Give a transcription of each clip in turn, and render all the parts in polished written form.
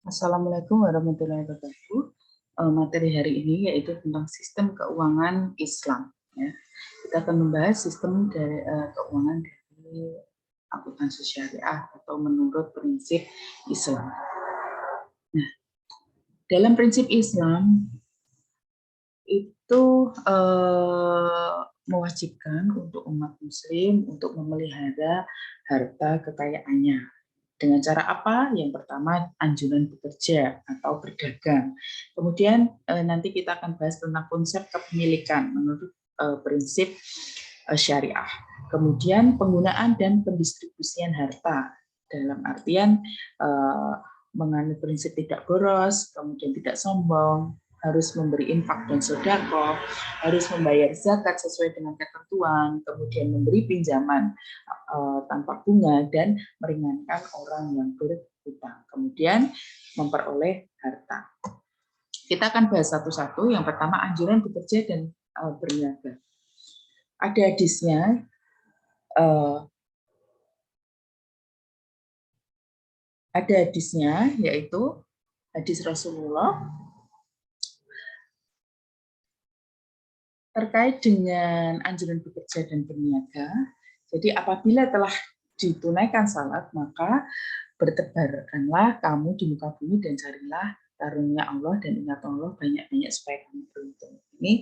Assalamualaikum warahmatullahi wabarakatuh. Materi hari ini yaitu tentang sistem keuangan Islam. Ya. Kita akan membahas sistem dari keuangan dari akuntansi syariah atau menurut prinsip Islam. Nah, dalam prinsip Islam itu mewajibkan untuk umat Muslim untuk memelihara harta kekayaannya. Dengan cara apa? Yang pertama, anjuran bekerja atau berdagang. Kemudian nanti kita akan bahas tentang konsep kepemilikan menurut prinsip syariah. Kemudian penggunaan dan pendistribusian harta dalam artian menganut prinsip tidak boros, kemudian tidak sombong, harus memberi infak dan sedekah, harus membayar zakat sesuai dengan ketentuan, kemudian memberi pinjaman tanpa bunga dan meringankan orang yang berhutang. Kemudian memperoleh harta. Kita akan bahas satu-satu. Yang pertama anjuran bekerja dan berniaga. Ada hadisnya. Ada hadisnya yaitu hadis Rasulullah terkait dengan anjuran bekerja dan berniaga. Jadi apabila telah ditunaikan salat, maka bertebarkanlah kamu di muka bumi dan carilah karunia Allah dan ingat Allah banyak-banyak supaya kamu beruntung. Ini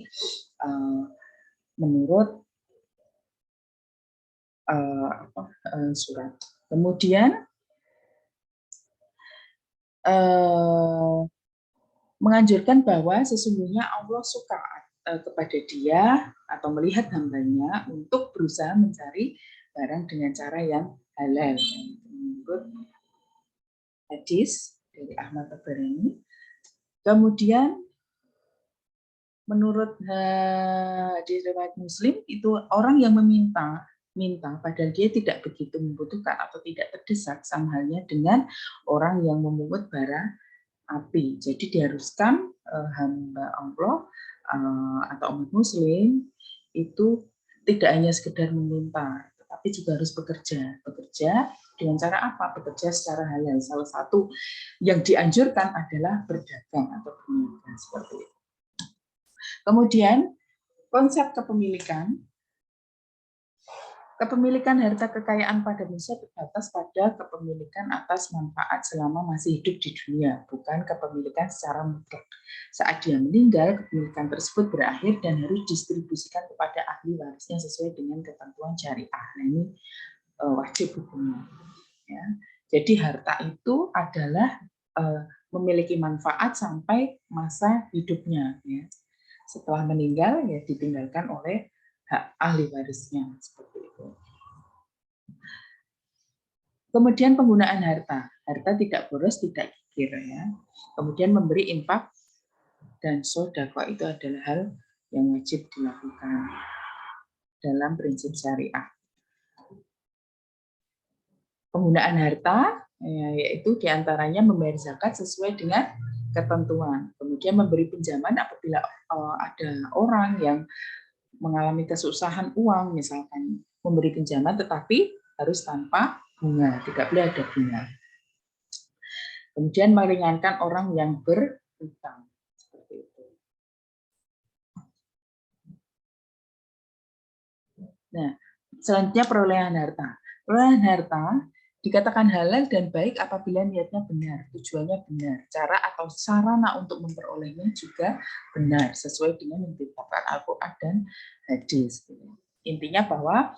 menurut surat. Kemudian menganjurkan bahwa sesungguhnya Allah suka kepada dia atau melihat hambanya untuk berusaha mencari barang dengan cara yang halal. Menurut hadis dari Ahmad Tabarani. Kemudian menurut hadis riwayat Muslim itu orang yang minta padahal dia tidak begitu membutuhkan atau tidak terdesak, sama halnya dengan orang yang memungut bara api. Jadi diharuskan hamba Allah atau umat Muslim itu tidak hanya sekedar meminta, tetapi juga harus bekerja. Bekerja dengan cara apa? Bekerja secara halal. Salah satu yang dianjurkan adalah berdagang atau berniaga seperti itu. Kemudian konsep kepemilikan. Kepemilikan harta kekayaan pada manusia terbatas pada kepemilikan atas manfaat selama masih hidup di dunia, bukan kepemilikan secara mutlak. Saat dia meninggal, kepemilikan tersebut berakhir dan harus didistribusikan kepada ahli warisnya sesuai dengan ketentuan syariah. Nah, ini wajib hukumnya. Ya. Jadi harta itu adalah memiliki manfaat sampai masa hidupnya. Ya. Setelah meninggal, ya ditinggalkan oleh hak ahli warisnya seperti itu. Kemudian penggunaan harta tidak boros, tidak kikir ya. Kemudian memberi infak dan sedekah itu adalah hal yang wajib dilakukan dalam prinsip syariah. Penggunaan harta yaitu diantaranya membayar zakat sesuai dengan ketentuan. Kemudian memberi pinjaman apabila ada orang yang mengalami kesusahan uang, misalkan memberi pinjaman tetapi harus tanpa bunga, tidak boleh ada bunga. Kemudian meringankan orang yang berhutang, seperti itu. Nah, selanjutnya perolehan harta. Perolehan harta dikatakan halal dan baik apabila niatnya benar, tujuannya benar, cara atau sarana untuk memperolehnya juga benar, sesuai dengan yang ditetapkan Al-Quran dan hadis. Intinya bahwa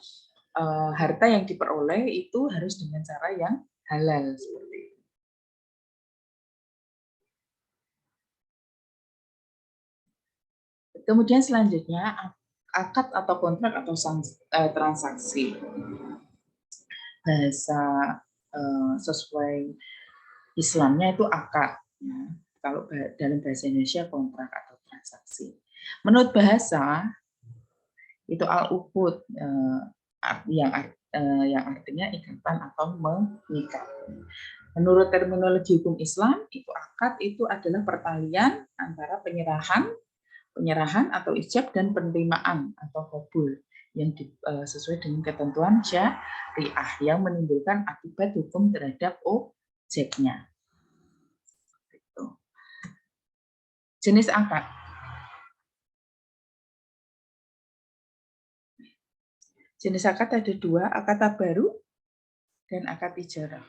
harta yang diperoleh itu harus dengan cara yang halal seperti itu. Kemudian selanjutnya akad atau kontrak atau transaksi. Bahasa sesuai Islamnya itu akad. Ya. Kalau dalam bahasa Indonesia kontrak atau transaksi. Menurut bahasa itu al-uqud yang artinya ikatan atau mengikat. Menurut terminologi hukum Islam, itu akad itu adalah pertalian antara penyerahan atau ijab dan penerimaan atau qabul yang sesuai dengan ketentuan syariah yang menimbulkan akibat hukum terhadap objeknya. Jenis akad. Jenis akad ada dua, akad baru dan akad ijarah.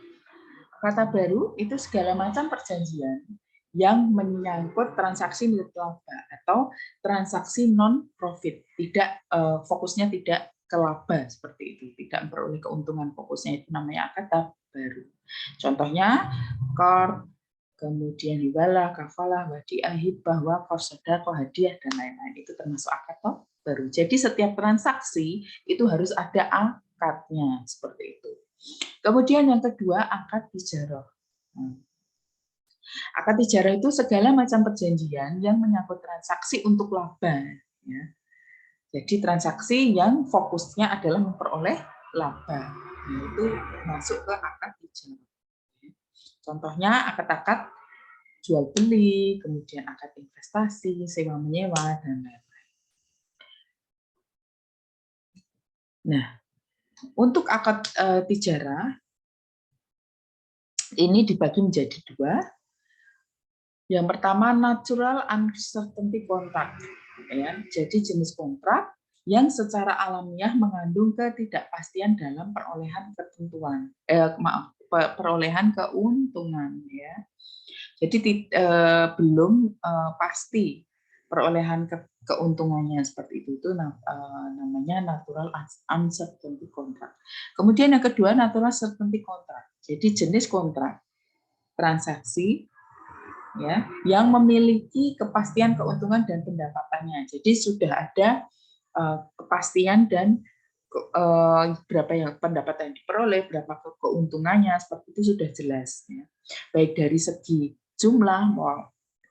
Akad baru itu segala macam perjanjian yang menyangkut transaksi milik laba atau transaksi non profit, tidak fokusnya tidak ke laba seperti itu, tidak memperoleh keuntungan, fokusnya itu namanya akad baru. Contohnya qard, kemudian hibalah, kafalah, wadiah, hibah, wakaf, sedekah, hadiah dan lain-lain, itu termasuk akad baru. Jadi setiap transaksi itu harus ada akadnya seperti itu. Kemudian yang kedua akad ijarah. Akad ijarah itu segala macam perjanjian yang menyangkut transaksi untuk laba. Ya. Jadi transaksi yang fokusnya adalah memperoleh laba. Nah, itu masuk ke akad ijarah. Contohnya akad-akad jual beli, kemudian akad investasi, sewa menyewa dan lain-lain. Nah, untuk akad tijarah ini dibagi menjadi dua. Yang pertama natural uncertainty contract, ya. Jadi jenis kontrak yang secara alamiah mengandung ketidakpastian dalam perolehan ketentuan, perolehan keuntungan, ya. Jadi belum pasti perolehan keuntungannya seperti itu namanya natural uncertainty contract. Kemudian yang kedua natural certainty contract. Jadi jenis kontrak transaksi ya yang memiliki kepastian keuntungan dan pendapatannya. Jadi sudah ada kepastian dan berapa yang pendapatan yang diperoleh, berapa keuntungannya, seperti itu sudah jelas ya. Baik dari segi jumlah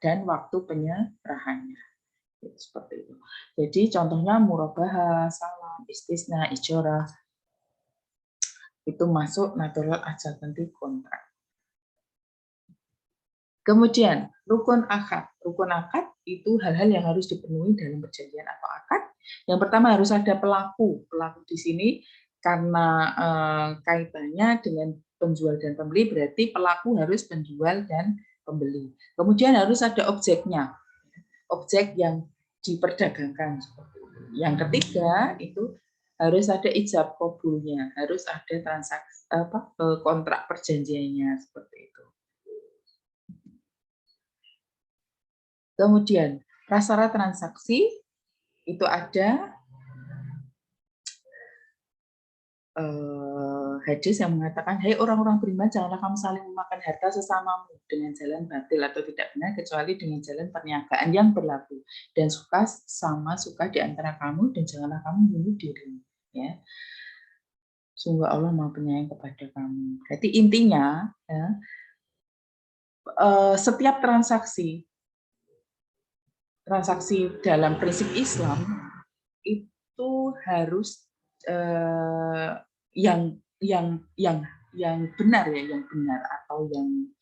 dan waktu penyerahannya. Seperti itu. Jadi contohnya murabahah, salam, istisna, ijorah itu masuk natural uncertainty contract. Kemudian rukun akad. Rukun akad itu hal-hal yang harus dipenuhi dalam perjanjian atau akad. Yang pertama harus ada pelaku. Pelaku di sini karena kaitannya dengan penjual dan pembeli, berarti pelaku harus penjual dan pembeli. Kemudian harus ada objeknya, objek yang diperdagangkan. Yang ketiga itu harus ada ijab qabulnya, harus ada transaksi kontrak perjanjiannya seperti itu. Kemudian prasyarat transaksi itu ada hadis yang mengatakan, hai orang-orang beriman, janganlah kamu saling memakan harta sesamamu dengan jalan batil atau tidak benar kecuali dengan jalan perniagaan yang berlaku, dan suka sama suka di antara kamu, dan janganlah kamu bunuh diri. Ya. Sungguh Allah Maha Penyayang kepada kamu. Berarti intinya ya, setiap transaksi dalam prinsip Islam itu harus yang benar ya, yang benar atau yang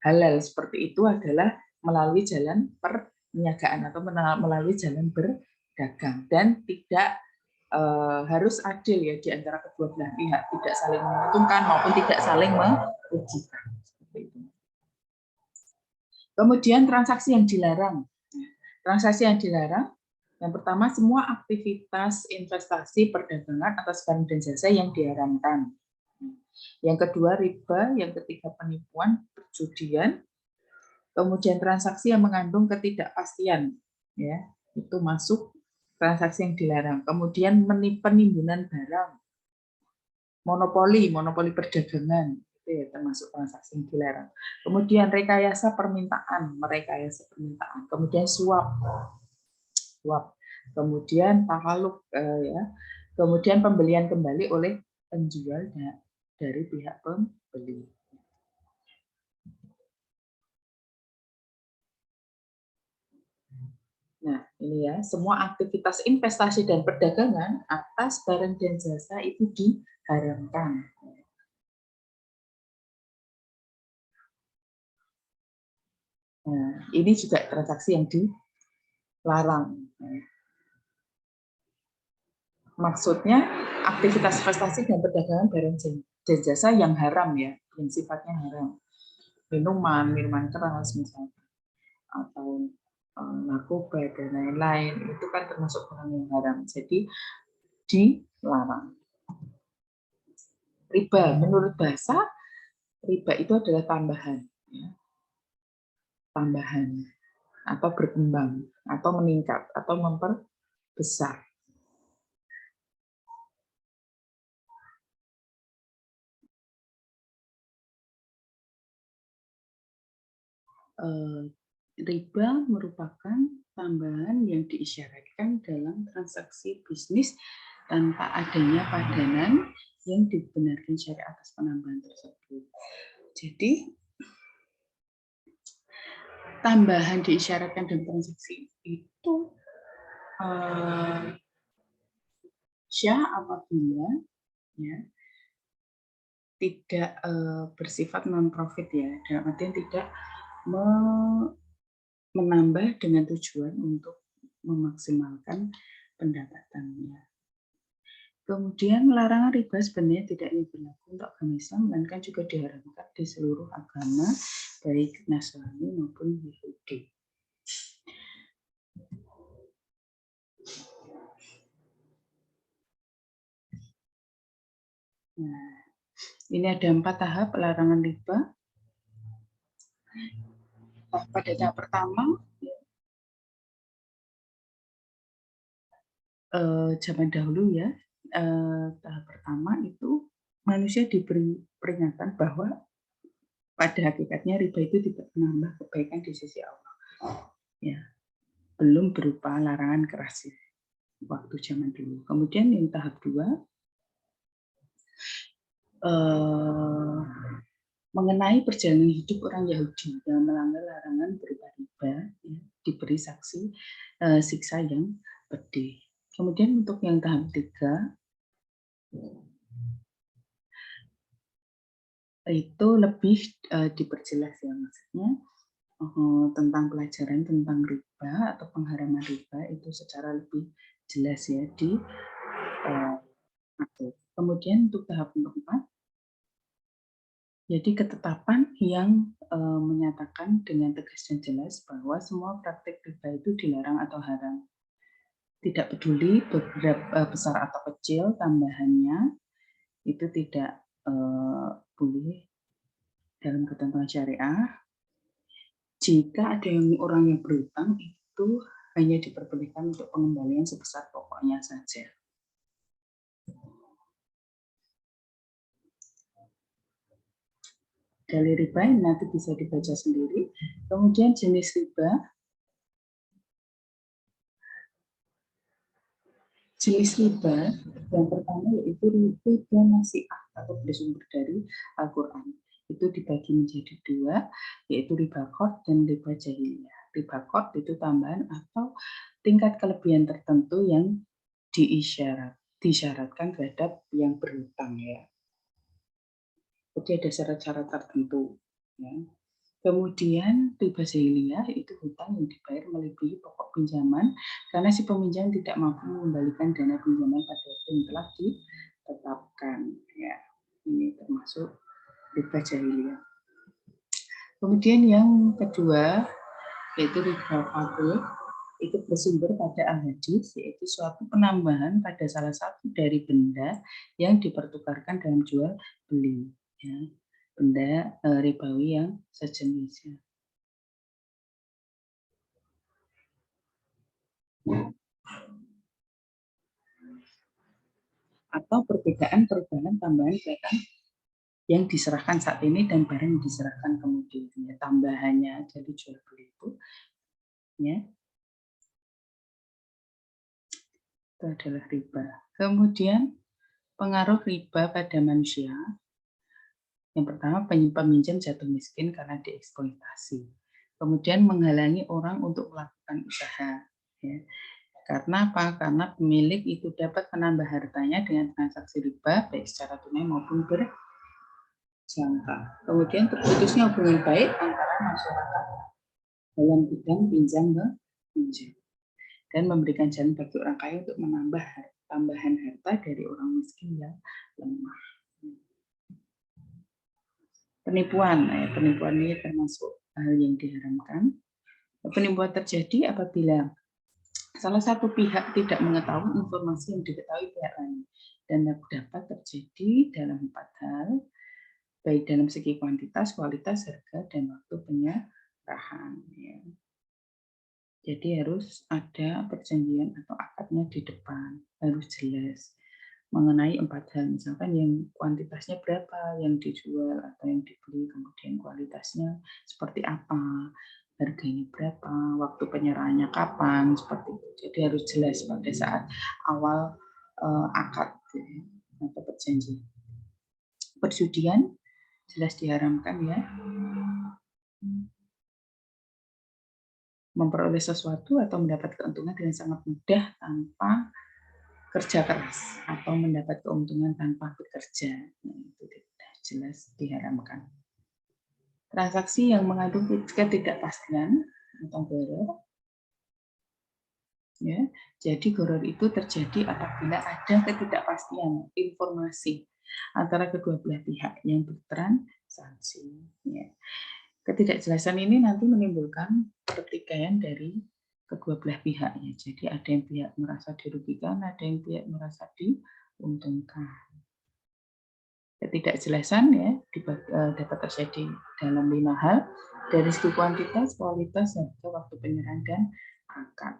halal seperti itu adalah melalui jalan perniagaan atau melalui jalan berdagang, dan tidak harus adil ya di antara kedua belah pihak, tidak saling menguntungkan maupun tidak saling merugikan. Kemudian transaksi yang dilarang. Transaksi yang dilarang, yang pertama semua aktivitas investasi, perdagangan atas barang dan jasa yang diharamkan. Yang kedua riba, yang ketiga penipuan, perjudian. Kemudian transaksi yang mengandung ketidakpastian, ya itu masuk transaksi yang dilarang. Kemudian penimbunan barang, monopoli perdagangan, itu ya termasuk transaksi yang dilarang. Kemudian rekayasa permintaan, kemudian suap, kemudian tahaluk, ya, kemudian pembelian kembali oleh penjual dari pihak pembeli. Nah, ini ya, semua aktivitas investasi dan perdagangan atas barang dan jasa itu diharamkan. Nah, ini juga transaksi yang dilarang. Maksudnya aktivitas investasi dan perdagangan barang dan jasa yang haram ya, yang sifatnya haram. Minuman keras misalnya, atau narkoba dan lain-lain, itu kan termasuk barang yang haram, jadi dilarang. Riba, menurut bahasa, riba itu adalah tambahan, ya. Tambahan atau berkembang atau meningkat atau memperbesar. Riba merupakan tambahan yang diisyaratkan dalam transaksi bisnis tanpa adanya padanan yang dibenarkan syariat atas penambahan tersebut. Jadi tambahan diisyaratkan dalam transaksi itu syah apabila ya tidak bersifat non profit, ya, dalam artian tidak menambah dengan tujuan untuk memaksimalkan pendapatannya. Kemudian larangan riba sebenarnya tidak hanya berlaku untuk agama Islam, melainkan juga diharamkan di seluruh agama, baik Nasrani maupun Yahudi. Nah, ini ada 4 tahap larangan riba. Pada tahap pertama, zaman dahulu ya, tahap pertama itu manusia diberi peringatan bahwa pada hakikatnya riba itu tidak menambah kebaikan di sisi Allah. Ya, belum berupa larangan keras ya, waktu zaman dulu. Kemudian yang tahap 2, mengenai perjalanan hidup orang Yahudi yang melanggar larangan berupa riba, ya, diberi siksa yang pedih. Kemudian untuk yang tahap 3 itu lebih diperjelas ya, maksudnya tentang pelajaran tentang riba atau pengharaman riba itu secara lebih jelas ya di atur. Kemudian untuk tahap 4, jadi ketetapan yang menyatakan dengan tegas dan jelas bahwa semua praktik riba itu dilarang atau haram. Tidak peduli beberapa besar atau kecil tambahannya, itu tidak boleh dalam ketentuan syariah. Jika ada orang yang berutang, itu hanya diperbolehkan untuk pengembalian sebesar pokoknya saja. Dalil riba nanti bisa dibaca sendiri. Kemudian jenis riba. Jenis riba yang pertama yaitu riba nasi'ah atau bersumber dari Al-Quran. Itu dibagi menjadi 2, yaitu riba qard dan riba jahiliyah. Riba qard itu tambahan atau tingkat kelebihan tertentu yang disyaratkan terhadap yang berhutang ya. Jadi ada syarat-syarat tertentu. Ya. Kemudian riba jahiliyah itu hutang yang dibayar melebihi pokok pinjaman karena si peminjam tidak mampu mengembalikan dana pinjaman pada waktu yang telah ditetapkan. Ya, ini termasuk riba jahiliyah. Kemudian yang kedua yaitu riba fadl, itu bersumber pada al-hadis, yaitu suatu penambahan pada salah satu dari benda yang dipertukarkan dalam jual beli. Ya. Benda ribawi yang sejenisnya. Atau perbedaan tambahan barang yang diserahkan saat ini dan barang yang diserahkan kemudian, ya, tambahannya jadi jual beli itu ya itu adalah riba. Kemudian pengaruh riba pada manusia, yang pertama peminjam jatuh miskin karena dieksploitasi, kemudian menghalangi orang untuk melakukan usaha ya. Karena apa? Karena pemilik itu dapat menambah hartanya dengan transaksi riba baik secara tunai maupun berjangka. Kemudian terputusnya hubungan baik antara masyarakat dalam bidang pinjam menginjam dan memberikan jalan bagi orang kaya untuk menambah tambahan harta dari orang miskin yang lemah. Penipuan, penipuan ini termasuk hal yang diharamkan. Penipuan terjadi apabila salah satu pihak tidak mengetahui informasi yang diketahui pihak lain dan dapat terjadi dalam 4 hal, baik dalam segi kuantitas, kualitas, harga, dan waktu penyerahan. Ya. Jadi harus ada perjanjian atau akadnya di depan, harus jelas mengenai 4 hal, misalkan yang kuantitasnya berapa yang dijual atau yang dibeli, kemudian kualitasnya seperti apa, harganya berapa, waktu penyerahannya kapan, seperti itu. Jadi harus jelas pada saat awal akad atau perjanjian. Perjudian jelas diharamkan ya. Memperoleh sesuatu atau mendapat keuntungan dengan sangat mudah tanpa kerja keras atau mendapat keuntungan tanpa bekerja, itu jelas diharamkan. Transaksi yang mengandung ketidakpastian atau gharar, ya, jadi gharar itu terjadi apabila ada ketidakpastian informasi antara kedua belah pihak yang bertransaksi. Ya. Ketidakjelasan ini nanti menimbulkan pertikaian dari kedua belah pihak ya. Jadi ada yang pihak merasa dirugikan, ada yang pihak merasa diuntungkan. Ketidakjelasan ya dapat terjadi dalam 5 hal, dari segi kuantitas, kualitas, harga, waktu penyerahan, dan akad.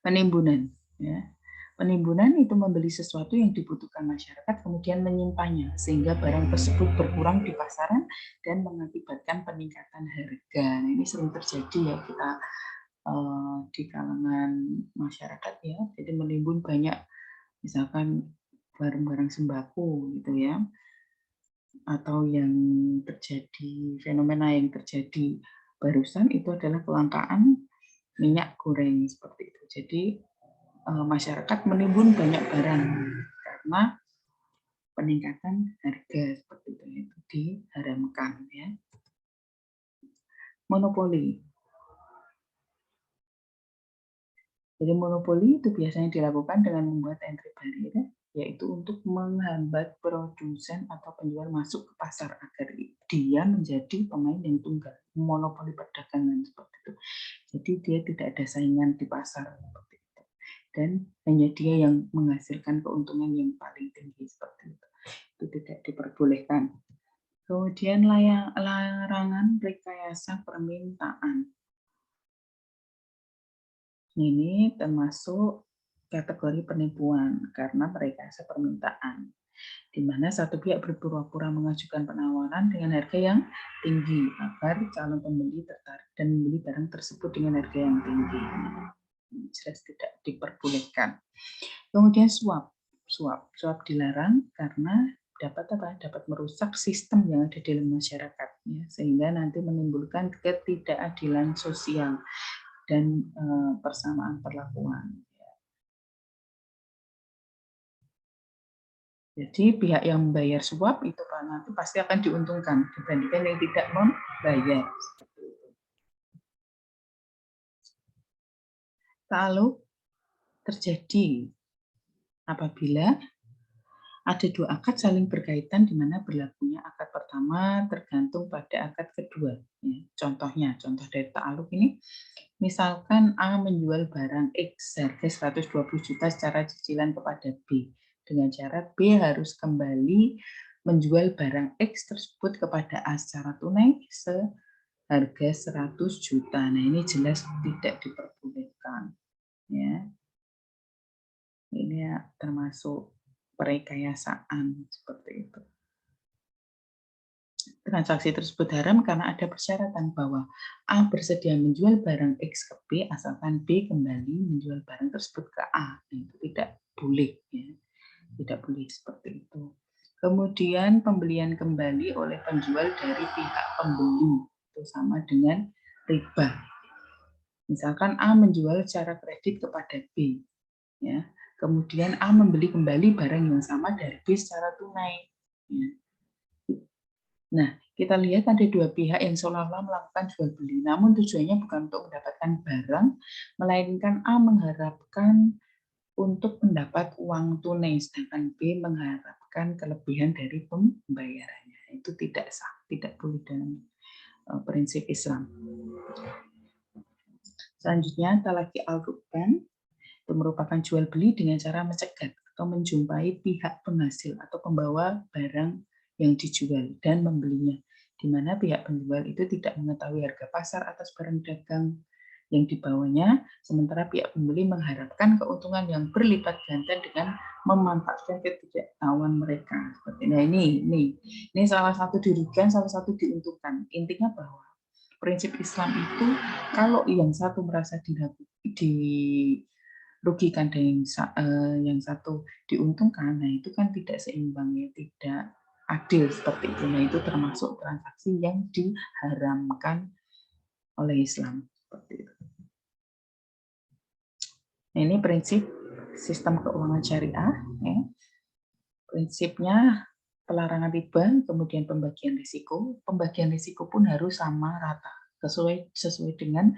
Penimbunan ya. Penimbunan itu membeli sesuatu yang dibutuhkan masyarakat kemudian menyimpannya sehingga barang tersebut berkurang di pasaran dan mengakibatkan peningkatan harga. Nah, ini sering terjadi ya kita di kalangan masyarakat ya. Jadi menimbun banyak misalkan barang-barang sembako gitu ya. Atau yang terjadi fenomena yang terjadi barusan itu adalah kelangkaan minyak goreng seperti itu. Jadi masyarakat menimbun banyak barang karena peningkatan harga seperti itu diharamkan ya. Monopoli. Jadi monopoli itu biasanya dilakukan dengan membuat entry barrier, yaitu untuk menghambat produsen atau penjual masuk ke pasar agar dia menjadi pemain yang tunggal, monopoli perdagangan seperti itu. Jadi dia tidak ada saingan di pasar seperti itu. Dan hanya dia yang menghasilkan keuntungan yang paling tinggi seperti itu. Itu tidak diperbolehkan. Kemudian larangan rekayasa permintaan. Ini termasuk kategori penipuan karena merekayasa permintaan, di mana satu pihak berpura-pura mengajukan penawaran dengan harga yang tinggi agar calon pembeli tertarik dan membeli barang tersebut dengan harga yang tinggi. Jelas tidak diperbolehkan. Kemudian suap dilarang karena dapat merusak sistem yang ada di dalam masyarakat, ya, sehingga nanti menimbulkan ketidakadilan sosial dan persamaan perlakuan. Jadi pihak yang membayar suap itu nanti pasti akan diuntungkan dibandingkan yang tidak membayar. Lalu terjadi apabila ada 2 akad saling berkaitan di mana berlakunya akad pertama tergantung pada akad kedua. Ya, contohnya, contoh dari ta'aluk ini, misalkan A menjual barang X harga 120 juta secara cicilan kepada B. Dengan cara B harus kembali menjual barang X tersebut kepada A secara tunai seharga 100 juta. Nah, ini jelas tidak diperbolehkan. Ya. Ini ya, termasuk perekayasaan seperti itu. Transaksi tersebut haram karena ada persyaratan bahwa A bersedia menjual barang X ke B asalkan B kembali menjual barang tersebut ke A. Nah, itu tidak boleh ya. Tidak boleh seperti itu. Kemudian pembelian kembali oleh penjual dari pihak pembeli itu sama dengan riba. Misalkan A menjual secara kredit kepada B ya. Kemudian A membeli kembali barang yang sama dari B secara tunai. Ya. Nah, kita lihat ada 2 pihak yang seolah-olah melakukan jual beli, namun tujuannya bukan untuk mendapatkan barang, melainkan A mengharapkan untuk mendapat uang tunai, sedangkan B mengharapkan kelebihan dari pembayarannya. Itu tidak sah, tidak boleh dalam prinsip Islam. Selanjutnya, talaki al-rukban itu merupakan jual beli dengan cara mencegat atau menjumpai pihak penghasil atau pembawa barang yang dijual dan membelinya, di mana pihak penjual itu tidak mengetahui harga pasar atas barang dagang yang dibawanya, sementara pihak pembeli mengharapkan keuntungan yang berlipat ganda dengan memanfaatkan ketidaktahuan mereka. Nah, ini salah satu dirugikan, salah satu diuntungkan. Intinya bahwa prinsip Islam itu kalau yang satu merasa dirugikan dan yang satu diuntungkan, nah itu kan tidak seimbang ya, tidak adil seperti itu. Nah itu termasuk transaksi yang diharamkan oleh Islam seperti itu. Nah, ini prinsip sistem keuangan syariah. Ya. Prinsipnya pelarangan riba, kemudian pembagian risiko. Pembagian risiko pun harus sama rata, sesuai dengan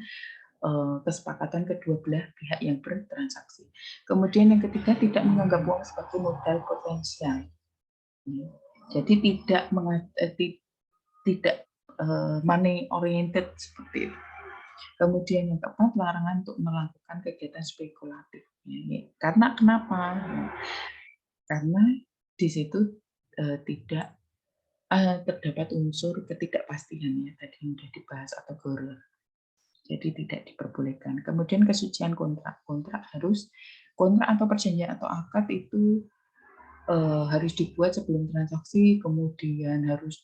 kesepakatan kedua belah pihak yang bertransaksi. Kemudian yang ketiga, tidak menganggap uang sebagai modal potensial. Jadi tidak money oriented seperti itu. Kemudian yang keempat, larangan untuk melakukan kegiatan spekulatif. Karena kenapa? Karena di situ tidak terdapat unsur ketidakpastian ya tadi yang sudah dibahas atau gharar. Jadi tidak diperbolehkan. Kemudian kesucian kontrak. Kontrak atau perjanjian atau akad itu harus dibuat sebelum transaksi, kemudian harus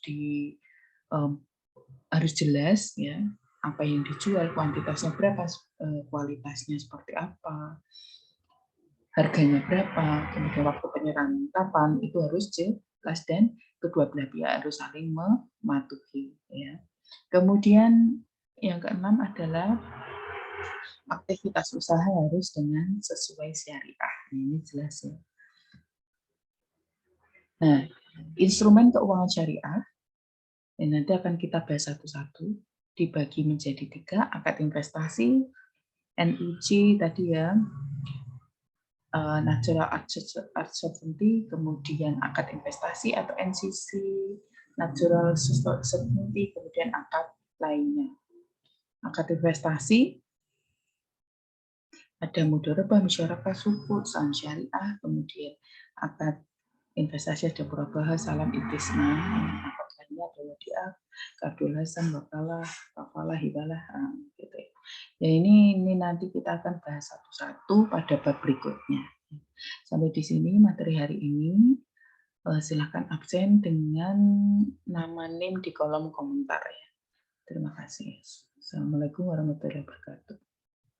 jelas ya apa yang dijual, kuantitasnya berapa, kualitasnya seperti apa, harganya berapa, kemudian waktu penyerahan kapan, itu harus jelas dan kedua belah pihak harus saling mematuhi ya. Kemudian yang keenam adalah aktivitas usaha harus dengan sesuai syariah. Ini jelas ya. Nah, instrumen keuangan syariah ini nanti akan kita bahas satu-satu, dibagi menjadi 3, akad investasi, NUC tadi ya, natural certainty, kemudian akad investasi atau NCC, natural certainty, kemudian akad lainnya. Akad investasi ada mudharabah, musyarakah, sukuk, saham syariah, kemudian akad investasi ada murabahah, salam istisna, akad lainnya ada wadiah, kardul hasan, wakalah, kafalah, hibalah, gitu ya. Ya ini nanti kita akan bahas satu-satu pada bab berikutnya. Sampai di sini materi hari ini. Silakan absen dengan nama NIM di kolom komentar ya. Terima kasih. Assalamualaikum warahmatullahi wabarakatuh.